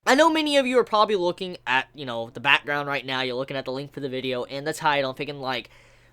I know many of you are probably looking at, the background right now. You're looking at the link for the video and the title and thinking, like,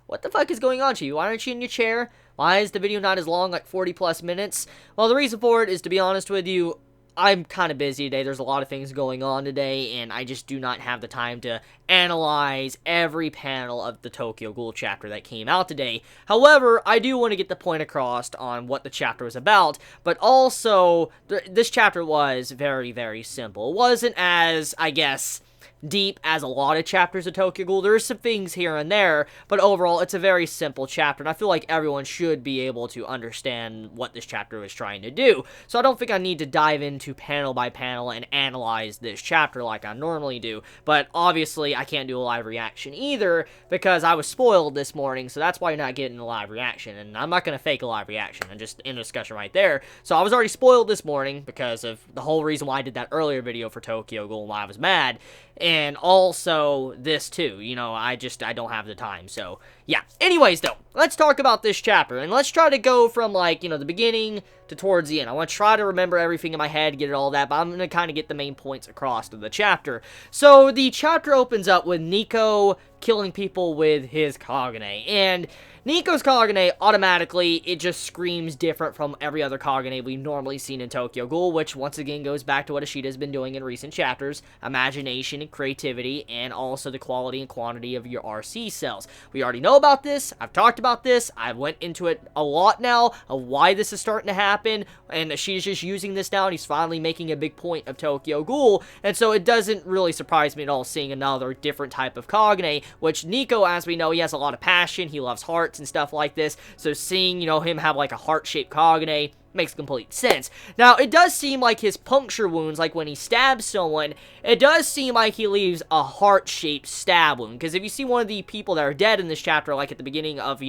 what the fuck is going on, Chibi? Why aren't you in your chair? Why is the video not as long, like 40 plus minutes? Well, the reason for it is, to be honest with you, I'm kind of busy today. There's a lot of things going on today, and I just do not have the time to analyze every panel of the Tokyo Ghoul chapter that came out today. However, I do want to get the point across on what the chapter was about, but also, this chapter was very, very simple. It wasn't as, I guess, deep as a lot of chapters of Tokyo Ghoul. There's some things here and there, but overall, it's a very simple chapter, and I feel like everyone should be able to understand what this chapter was trying to do. So I don't think I need to dive into panel by panel and analyze this chapter like I normally do, but obviously, I can't do a live reaction either, because I was spoiled this morning, so that's why you're not getting a live reaction, and I'm not going to fake a live reaction, and just end the discussion right there. So I was already spoiled this morning, because of the whole reason why I did that earlier video for Tokyo Ghoul and why I was mad, and also this too, I don't have the time, so yeah. Anyways though, let's talk about this chapter, and let's try to go from like, the beginning to towards the end. I want to try to remember everything in my head, get it all that, but I'm going to kind of get the main points across to the chapter. So the chapter opens up with Nico killing people with his Kagane, and Nico's Kagane, automatically, it just screams different from every other Kagane we've normally seen in Tokyo Ghoul, which once again goes back to what Ishida's been doing in recent chapters: imagination and creativity, and also the quality and quantity of your RC cells. We already know about this, I've talked about this, I went into it a lot now, of why this is starting to happen, and Ishida's just using this now, and he's finally making a big point of Tokyo Ghoul, and so it doesn't really surprise me at all seeing another different type of Kagane, which Nico, as we know, he has a lot of passion, he loves hearts and stuff like this, so seeing, him have like a heart-shaped Kagane makes complete sense. Now, it does seem like his puncture wounds, like when he stabs someone, it does seem like he leaves a heart-shaped stab wound, because if you see one of the people that are dead in this chapter, like at the beginning of,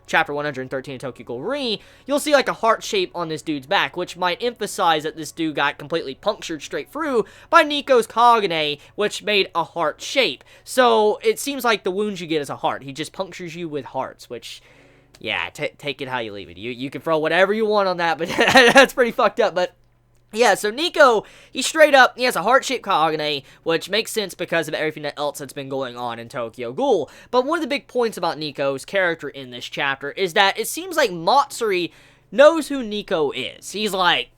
chapter 113 of Tokyo Ghoul Re, you'll see like a heart shape on this dude's back, which might emphasize that this dude got completely punctured straight through by Nico's Kagane, which made a heart shape. So, it seems like the wounds you get is a heart. He just punctures you with hearts, which, yeah, take it how you leave it. You can throw whatever you want on that, but that's pretty fucked up. But yeah, so Nico, he has a heart-shaped Kagane, which makes sense because of everything else that's been going on in Tokyo Ghoul. But one of the big points about Nico's character in this chapter is that it seems like Matsuri knows who Nico is. He's like,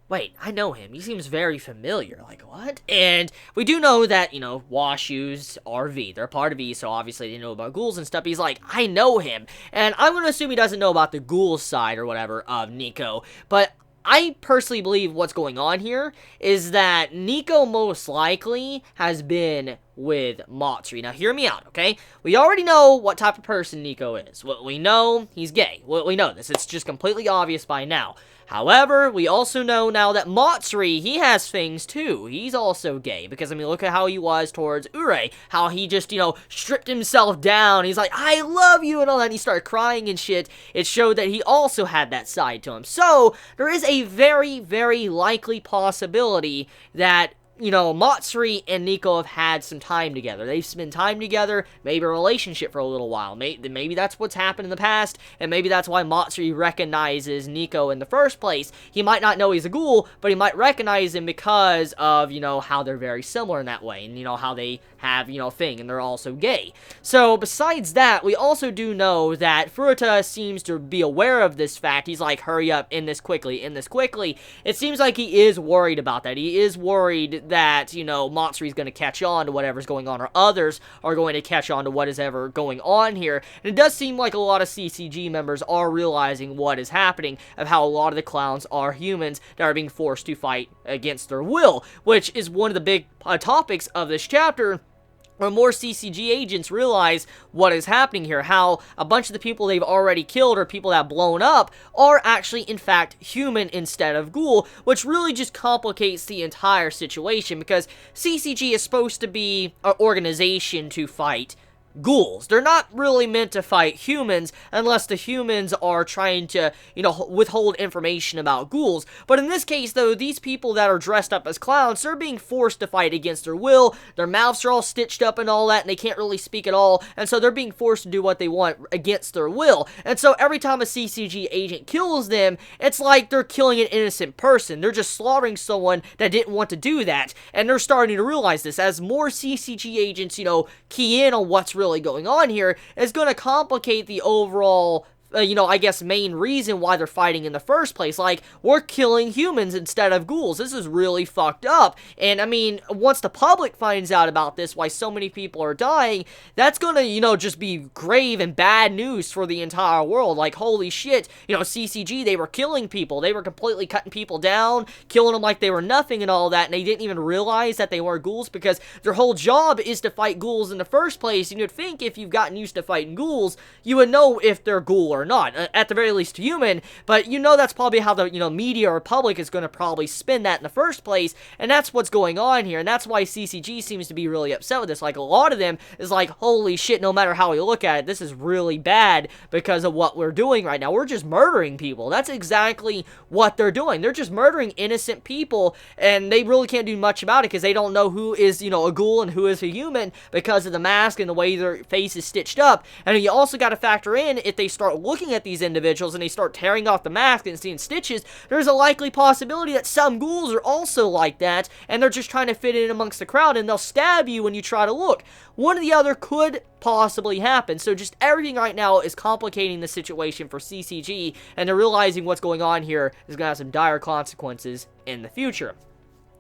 wait, I know him. He seems very familiar. Like, what? And we do know that, Washu's are V. They're part of V, so obviously they know about ghouls and stuff. He's like, I know him. And I'm going to assume he doesn't know about the ghoul side or whatever of Nico. But I personally believe what's going on here is that Nico most likely has been with Matsuri. Now, hear me out, okay? We already know what type of person Nico is. We know he's gay. We know this. It's just completely obvious by now. However, we also know now that Matsuri, he has things too. He's also gay, because, look at how he was towards Ure. How he just, stripped himself down. He's like, I love you, and all that, and he started crying and shit. It showed that he also had that side to him. So, there is a very, very likely possibility that Matsuri and Nico have had some time together. They've spent time together, maybe a relationship for a little while. Maybe that's what's happened in the past, and maybe that's why Matsuri recognizes Nico in the first place. He might not know he's a ghoul, but he might recognize him because of, how they're very similar in that way, and, how they have, a thing, and they're also gay. So, besides that, we also do know that Furuta seems to be aware of this fact. He's like, hurry up, end this quickly, end this quickly. It seems like he is worried about that. He is worried that, Matsuri's going to catch on to whatever's going on, or others are going to catch on to what is ever going on here. And it does seem like a lot of CCG members are realizing what is happening, of how a lot of the clowns are humans that are being forced to fight against their will, which is one of the big topics of this chapter, where more CCG agents realize what is happening here, how a bunch of the people they've already killed, or people that have blown up, are actually, in fact, human instead of ghoul, which really just complicates the entire situation, because CCG is supposed to be an organization to fight ghouls. They're not really meant to fight humans unless the humans are trying to, withhold information about ghouls. But in this case, though, these people that are dressed up as clowns, they're being forced to fight against their will. Their mouths are all stitched up and all that, and they can't really speak at all, and so they're being forced to do what they want against their will. And so every time a CCG agent kills them, it's like they're killing an innocent person. They're just slaughtering someone that didn't want to do that, and they're starting to realize this. As more CCG agents, key in on what's really going on here, is going to complicate the overall I guess main reason why they're fighting in the first place. Like, we're killing humans instead of ghouls. This is really fucked up. And I mean, once the public finds out about this, why so many people are dying, that's gonna, just be grave and bad news for the entire world. Like, holy shit, CCG, they were killing people. They were completely cutting people down, killing them like they were nothing and all that, and they didn't even realize that they were ghouls because their whole job is to fight ghouls in the first place. And you'd think if you've gotten used to fighting ghouls, you would know if they're ghoul or not, at the very least human, but that's probably how the, media or public is going to probably spin that in the first place, and that's what's going on here, and that's why CCG seems to be really upset with this. Like, a lot of them is like, holy shit, no matter how we look at it, this is really bad because of what we're doing right now. We're just murdering people. That's exactly what they're doing. They're just murdering innocent people, and they really can't do much about it because they don't know who is, a ghoul and who is a human because of the mask and the way their face is stitched up. And you also got to factor in, if they start looking at these individuals and they start tearing off the mask and seeing stitches, there's a likely possibility that some ghouls are also like that, and they're just trying to fit in amongst the crowd, and they'll stab you when you try to look. One or the other could possibly happen. So just everything right now is complicating the situation for CCG, and they're realizing what's going on here is going to have some dire consequences in the future.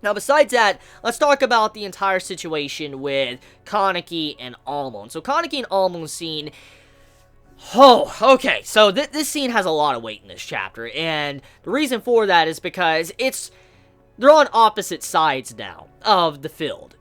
Now, besides that, let's talk about the entire situation with Kaneki and Almond. So, Kaneki and Almond's scene. Oh, okay, so this scene has a lot of weight in this chapter, and the reason for that is because they're on opposite sides now of the field.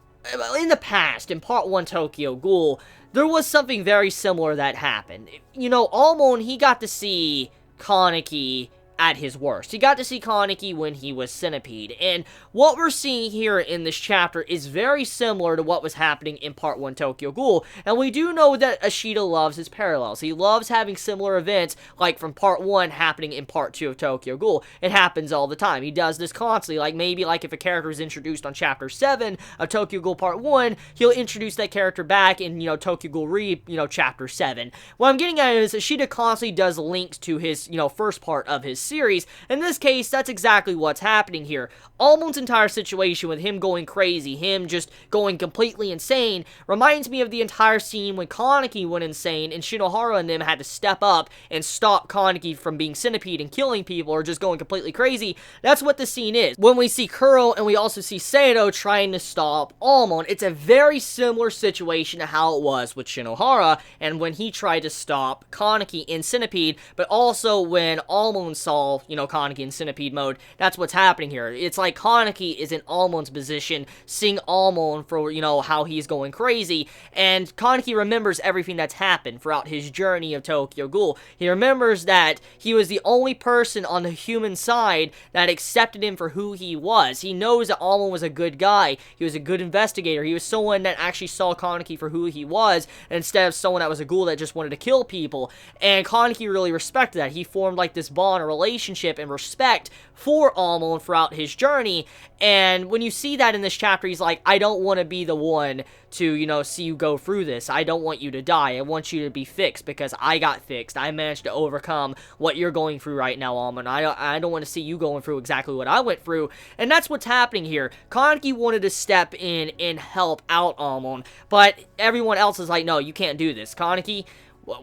In the past, in Part 1 Tokyo Ghoul, there was something very similar that happened. Almond, he got to see Kaneki at his worst. He got to see Kaneki when he was Centipede, and what we're seeing here in this chapter is very similar to what was happening in Part 1 Tokyo Ghoul, and we do know that Ashita loves his parallels. He loves having similar events, like from Part 1 happening in Part 2 of Tokyo Ghoul. It happens all the time. He does this constantly, like maybe like if a character is introduced on Chapter 7 of Tokyo Ghoul Part 1, he'll introduce that character back in, Tokyo Ghoul Chapter 7. What I'm getting at is Ashita constantly does links to his, first part of his series. In this case, that's exactly what's happening here. Almond's entire situation with him going crazy, him just going completely insane, reminds me of the entire scene when Kaneki went insane and Shinohara and them had to step up and stop Kaneki from being Centipede and killing people or just going completely crazy. That's what the scene is. When we see Kuro and we also see Sato trying to stop Almond, it's a very similar situation to how it was with Shinohara and when he tried to stop Kaneki in Centipede, but also when Almond saw Kaneki in Centipede mode. That's what's happening here. It's like Kaneki is in Almond's position, seeing Almond for, how he's going crazy, and Kaneki remembers everything that's happened throughout his journey of Tokyo Ghoul. He remembers that he was the only person on the human side that accepted him for who he was. He knows that Almond was a good guy. He was a good investigator. He was someone that actually saw Kaneki for who he was, instead of someone that was a ghoul that just wanted to kill people, and Kaneki really respected that. He formed like this bond or relationship and respect for Almond throughout his journey, and when you see that in this chapter, he's like, I don't want to be the one to, see you go through this. I don't want you to die. I want you to be fixed because I got fixed. I managed to overcome what you're going through right now, Almond. I don't want to see you going through exactly what I went through, and that's what's happening here. Kaneki wanted to step in and help out Almond, but everyone else is like, no, you can't do this. Kaneki,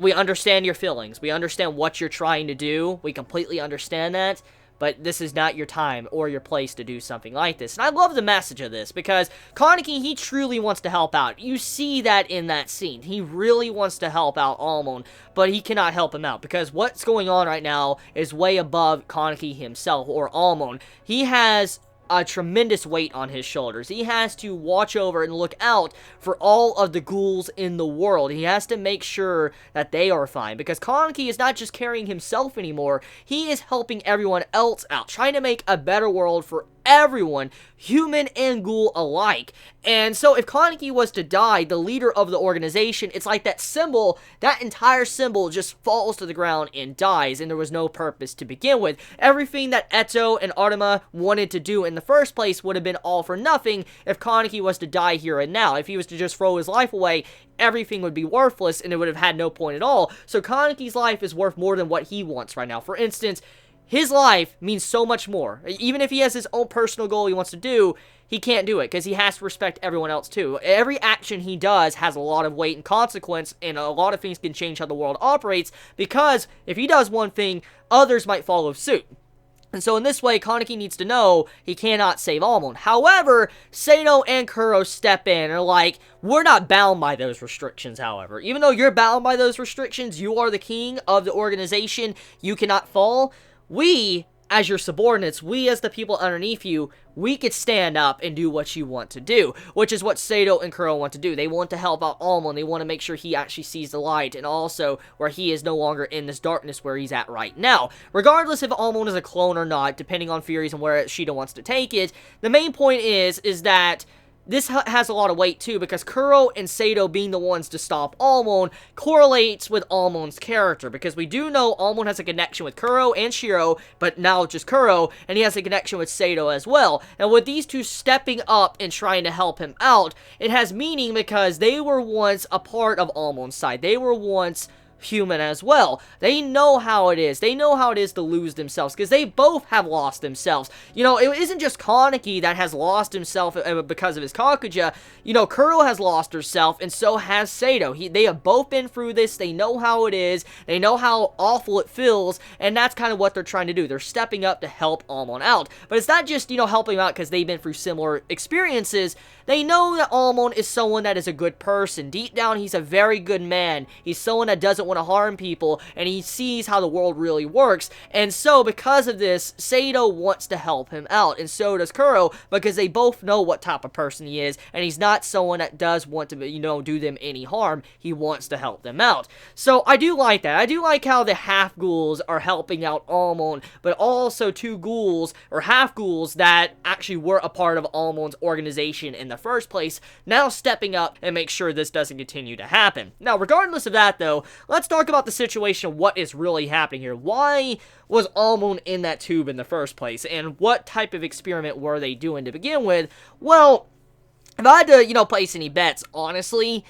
we understand your feelings. We understand what you're trying to do. We completely understand that. But this is not your time or your place to do something like this. And I love the message of this because Kaneki, he truly wants to help out. You see that in that scene. He really wants to help out Almond, but he cannot help him out because what's going on right now is way above Kaneki himself or Almond. He has a tremendous weight on his shoulders. He has to watch over and look out for all of the ghouls in the world. He has to make sure that they are fine, because Kaneki is not just carrying himself anymore, he is helping everyone else out, trying to make a better world for everyone, human and ghoul alike. And so if Kaneki was to die, the leader of the organization, it's like that symbol, that entire symbol just falls to the ground and dies, and there was no purpose to begin with. Everything that Eto and Arima wanted to do in the first place would have been all for nothing if Kaneki was to die here and now. If he was to just throw his life away, everything would be worthless, and it would have had no point at all. So Kaneki's life is worth more than what he wants right now. For instance, his life means so much more. Even if he has his own personal goal he wants to do, he can't do it because he has to respect everyone else too. Every action he does has a lot of weight and consequence, and a lot of things can change how the world operates, because if he does one thing, others might follow suit. And so in this way, Kaneki needs to know he cannot save Almond. However, Sato and Kuro step in and are like, we're not bound by those restrictions, however. Even though you're bound by those restrictions, you are the king of the organization, you cannot fall. We, as your subordinates, we as the people underneath you, we could stand up and do what you want to do, which is what Sato and Kuro want to do. They want to help out Almond. They want to make sure he actually sees the light, and also where he is no longer in this darkness where he's at right now. Regardless if Almond is a clone or not, depending on theories and where Shida wants to take it, the main point is that this has a lot of weight too, because Kuro and Sato being the ones to stop Almond correlates with Almond's character, because we do know Almond has a connection with Kuro and Shiro, but now just Kuro, and he has a connection with Sato as well. And with these two stepping up and trying to help him out, it has meaning because they were once a part of Almond's side. They were once human as well. They know how it is. They know how it is to lose themselves, because they both have lost themselves. You know, it isn't just Kaneki that has lost himself because of his Kakuja. You know, Kuro has lost herself, and so has Sato. They have both been through this. They know how it is. They know how awful it feels, and that's kind of what they're trying to do. They're stepping up to help Almond out. But it's not just, you know, helping out because they've been through similar experiences. They know that Almond is someone that is a good person. Deep down, he's a very good man. He's someone that doesn't want to harm people, and he sees how the world really works. And so, because of this, Sato wants to help him out, and so does Kuro, because they both know what type of person he is, and he's not someone that does want to, you know, do them any harm. He wants to help them out. So, I do like that. I do like how the half-ghouls are helping out Almond, but also two ghouls, or half-ghouls, that actually were a part of Almond's organization in the first place, now stepping up and make sure this doesn't continue to happen. Now, regardless of that, though, let's talk about the situation of what is really happening here. Why was Almond in that tube in the first place, and what type of experiment were they doing to begin with? Well, if I had to, you know, place any bets, honestly,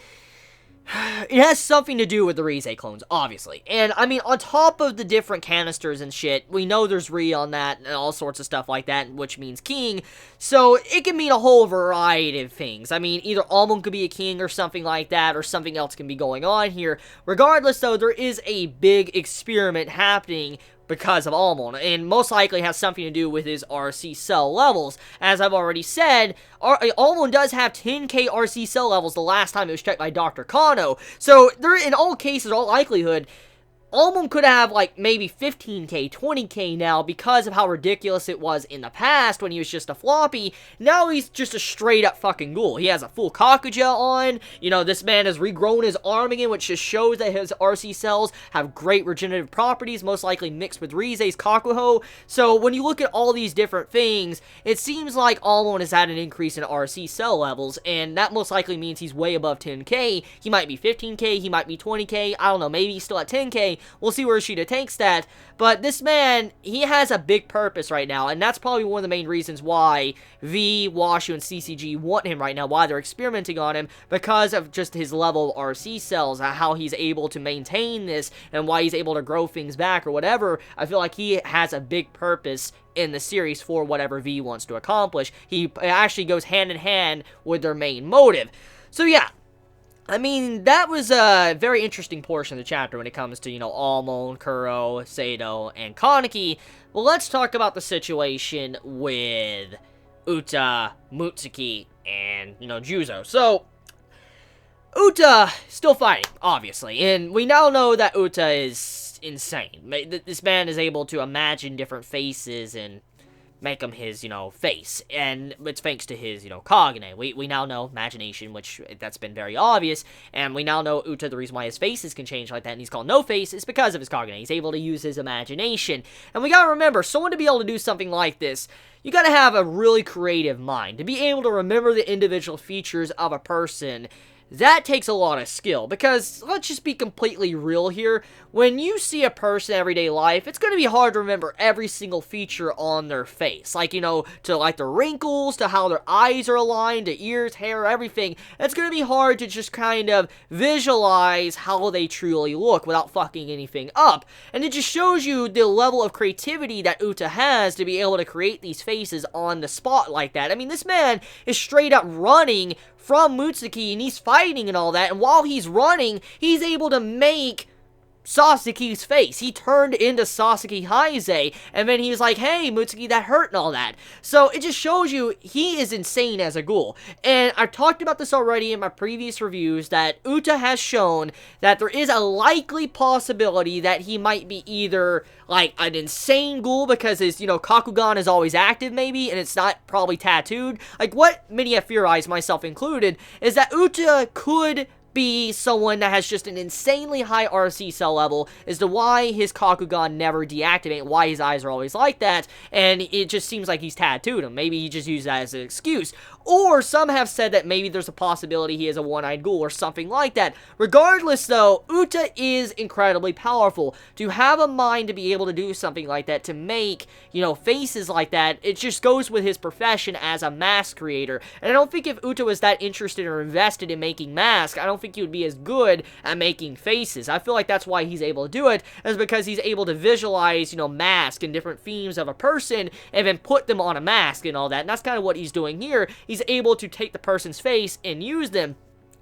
it has something to do with the Rize clones, obviously. And, I mean, on top of the different canisters and shit, we know there's Ri on that and all sorts of stuff like that, which means king. So, it can mean a whole variety of things. I mean, either Almond could be a king or something like that, or something else can be going on here. Regardless, though, there is a big experiment happening because of Almond, and most likely has something to do with his RC cell levels. As I've already said, Almond does have 10k RC cell levels the last time it was checked by Dr. Kano, so there, in all cases, all likelihood, Almond could have, like, maybe 15k, 20k now because of how ridiculous it was in the past when he was just a floppy. Now he's just a straight-up fucking ghoul. He has a full Kakuja on. You know, this man has regrown his arm again, which just shows that his RC cells have great regenerative properties, most likely mixed with Rize's Kakuho. So, when you look at all these different things, it seems like Almond has had an increase in RC cell levels, and that most likely means he's way above 10k. He might be 15k, he might be 20k, I don't know, maybe he's still at 10k. We'll see where Shida takes that, but this man, he has a big purpose right now, and that's probably one of the main reasons why V, Washu, and CCG want him right now, why they're experimenting on him, because of just his level of RC cells, how he's able to maintain this, and why he's able to grow things back, or whatever. I feel like he has a big purpose in the series for whatever V wants to accomplish. He actually goes hand in hand with their main motive. So yeah, I mean, that was a very interesting portion of the chapter when it comes to, you know, Almond, Kuro, Sato, and Kaneki. Well, let's talk about the situation with Uta, Mutsuki, and, you know, Juzo. So, Uta still fighting, obviously, and we now know that Uta is insane. This man is able to imagine different faces and make him his, face. And it's thanks to his, Kagane. We now know imagination, which that's been very obvious. And we now know Uta, the reason why his faces can change like that, and he's called No Face, is because of his Kagane. He's able to use his imagination. And we gotta remember, someone to be able to do something like this, you gotta have a really creative mind. To be able to remember the individual features of a person, that takes a lot of skill, because let's just be completely real here. When you see a person in everyday life, it's going to be hard to remember every single feature on their face. Like, to like the wrinkles, to how their eyes are aligned, to ears, hair, everything. It's going to be hard to just kind of visualize how they truly look without fucking anything up. And it just shows you the level of creativity that Uta has to be able to create these faces on the spot like that. I mean, this man is straight up running from Mutsuki, and he's fighting and all that, and while he's running, he's able to make Sasuke's face. He turned into Sasuke Heisei, and then he's like, hey, Mutsuki, that hurt and all that. So it just shows you he is insane as a ghoul. And I've talked about this already in my previous reviews, that Uta has shown that there is a likely possibility that he might be either like an insane ghoul because his, Kakugan is always active maybe, and it's not probably tattooed. Like what many have theorized, myself included, is that Uta could be someone that has just an insanely high RC cell level as to why his Kakugan never deactivate, why his eyes are always like that, and it just seems like he's tattooed him. Maybe he just used that as an excuse. Or some have said that maybe there's a possibility he is a one-eyed ghoul or something like that. Regardless though, Uta is incredibly powerful. To have a mind to be able to do something like that, to make, faces like that, it just goes with his profession as a mask creator. And I don't think if Uta was that interested or invested in making masks, I don't think he would be as good at making faces. I feel like that's why he's able to do it, is because he's able to visualize, masks and different themes of a person, and then put them on a mask and all that. And that's kind of what he's doing here. He's able to take the person's face and use them.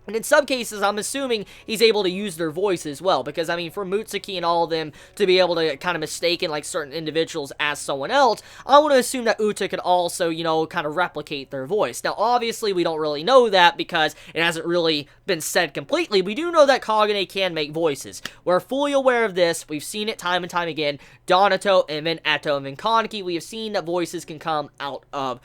And in some cases, I'm assuming he's able to use their voice as well, because, I mean, for Mutsuki and all of them to be able to kind of mistaken, like, certain individuals as someone else, I want to assume that Uta could also, kind of replicate their voice. Now, obviously, we don't really know that, because it hasn't really been said completely. We do know that Kagane can make voices. We're fully aware of this. We've seen it time and time again. Donato, and then Eto, and then Kaneki, we have seen that voices can come out of,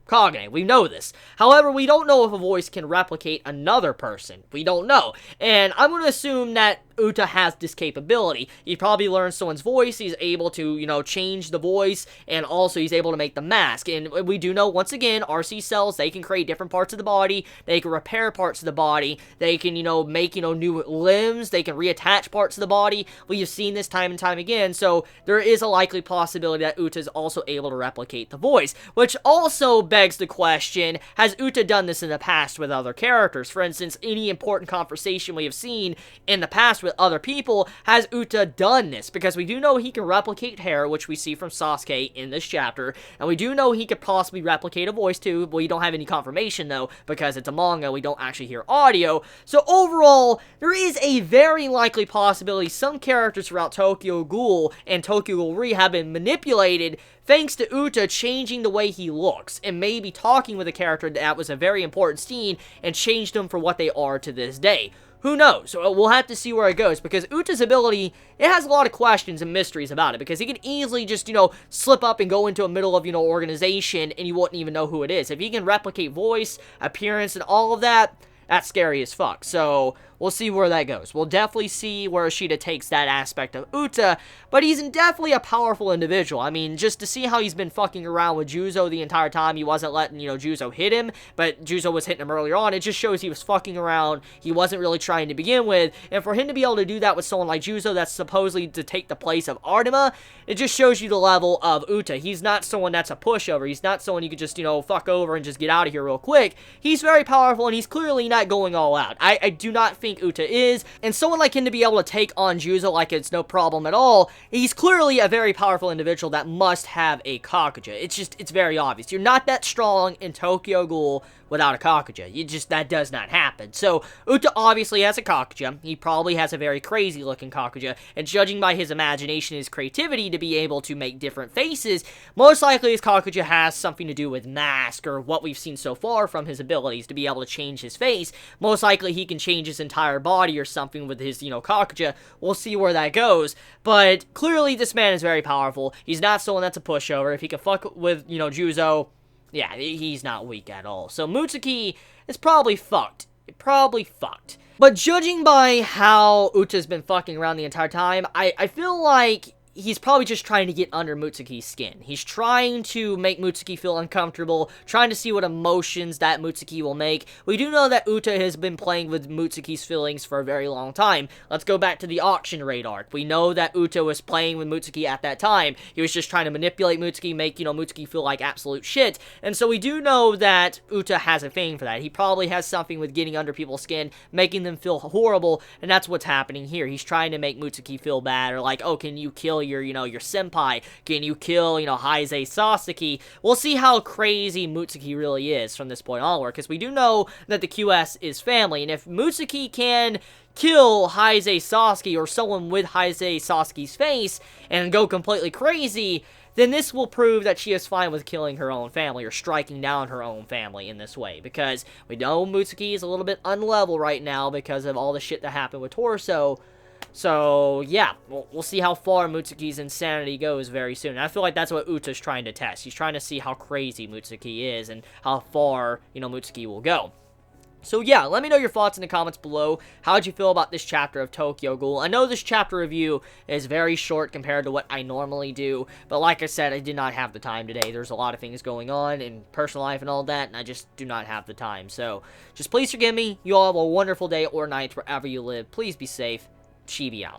Kagane. We know this. However, we don't know if a voice can replicate another person. We don't know. And I'm going to assume that Uta has this capability. He probably learned someone's voice, he's able to, change the voice, and also he's able to make the mask. And we do know, once again, RC cells, they can create different parts of the body, they can repair parts of the body, they can, make, new limbs, they can reattach parts of the body. We've seen this time and time again, so there is a likely possibility that Uta is also able to replicate the voice, which also begs the question, has Uta done this in the past with other characters? For instance, any important conversation we have seen in the past with other people, has Uta done this? Because we do know he can replicate hair, which we see from Sasuke in this chapter, and we do know he could possibly replicate a voice too. We don't have any confirmation though, because it's a manga, we don't actually hear audio. So overall, there is a very likely possibility some characters throughout Tokyo Ghoul and Tokyo Ghoul Re have been manipulated thanks to Uta changing the way he looks, and maybe talking with a character that was a very important scene and changed them for what they are to this day. Who knows? So we'll have to see where it goes, because Uta's ability, it has a lot of questions and mysteries about it, because he can easily just, slip up and go into a middle of, organization, and you wouldn't even know who it is. If he can replicate voice, appearance, and all of that, that's scary as fuck. So we'll see where that goes. We'll definitely see where Ishida takes that aspect of Uta, but he's definitely a powerful individual. I mean, just to see how he's been fucking around with Juzo the entire time, he wasn't letting, Juzo hit him, but Juzo was hitting him earlier on. It just shows he was fucking around. He wasn't really trying to begin with, and for him to be able to do that with someone like Juzo that's supposedly to take the place of Artema, it just shows you the level of Uta. He's not someone that's a pushover. He's not someone you could just, fuck over and just get out of here real quick. He's very powerful, and he's clearly not going all out. I do not think Uta is, and someone like him to be able to take on Juzo like it's no problem at all, he's clearly a very powerful individual that must have a Kakuja. It's very obvious. You're not that strong in Tokyo Ghoul without a Kakuja. That does not happen. So, Uta obviously has a Kakuja. He probably has a very crazy looking Kakuja, and judging by his imagination and his creativity to be able to make different faces, most likely his Kakuja has something to do with mask, or what we've seen so far from his abilities to be able to change his face. Most likely he can change his entire entire body or something with his, Kakuja. We'll see where that goes. But clearly this man is very powerful. He's not someone that's a pushover. If he can fuck with, Juzo, yeah, he's not weak at all. So Mutsuki is probably fucked. Probably fucked. But judging by how Uta's been fucking around the entire time, I feel like he's probably just trying to get under Mutsuki's skin. He's trying to make Mutsuki feel uncomfortable, trying to see what emotions that Mutsuki will make. We do know that Uta has been playing with Mutsuki's feelings for a very long time. Let's go back to the auction raid arc. We know that Uta was playing with Mutsuki at that time. He was just trying to manipulate Mutsuki, make, Mutsuki feel like absolute shit. And so we do know that Uta has a thing for that. He probably has something with getting under people's skin, making them feel horrible, and that's what's happening here. He's trying to make Mutsuki feel bad, or like, oh, can you kill your senpai? Can you kill, Heisei Sasaki? We'll see how crazy Mutsuki really is from this point onward, because we do know that the QS is family, and if Mutsuki can kill Heisei Sasaki, or someone with Heisei Sasaki's face, and go completely crazy, then this will prove that she is fine with killing her own family, or striking down her own family in this way, because we know Mutsuki is a little bit unlevel right now because of all the shit that happened with Torso. So, yeah, we'll see how far Mutsuki's insanity goes very soon. And I feel like that's what Uta's trying to test. He's trying to see how crazy Mutsuki is and how far, Mutsuki will go. So, yeah, let me know your thoughts in the comments below. How'd you feel about this chapter of Tokyo Ghoul? I know this chapter review is very short compared to what I normally do, but like I said, I did not have the time today. There's a lot of things going on in personal life and all that, and I just do not have the time. So, just please forgive me. You all have a wonderful day or night wherever you live. Please be safe. Chibi out.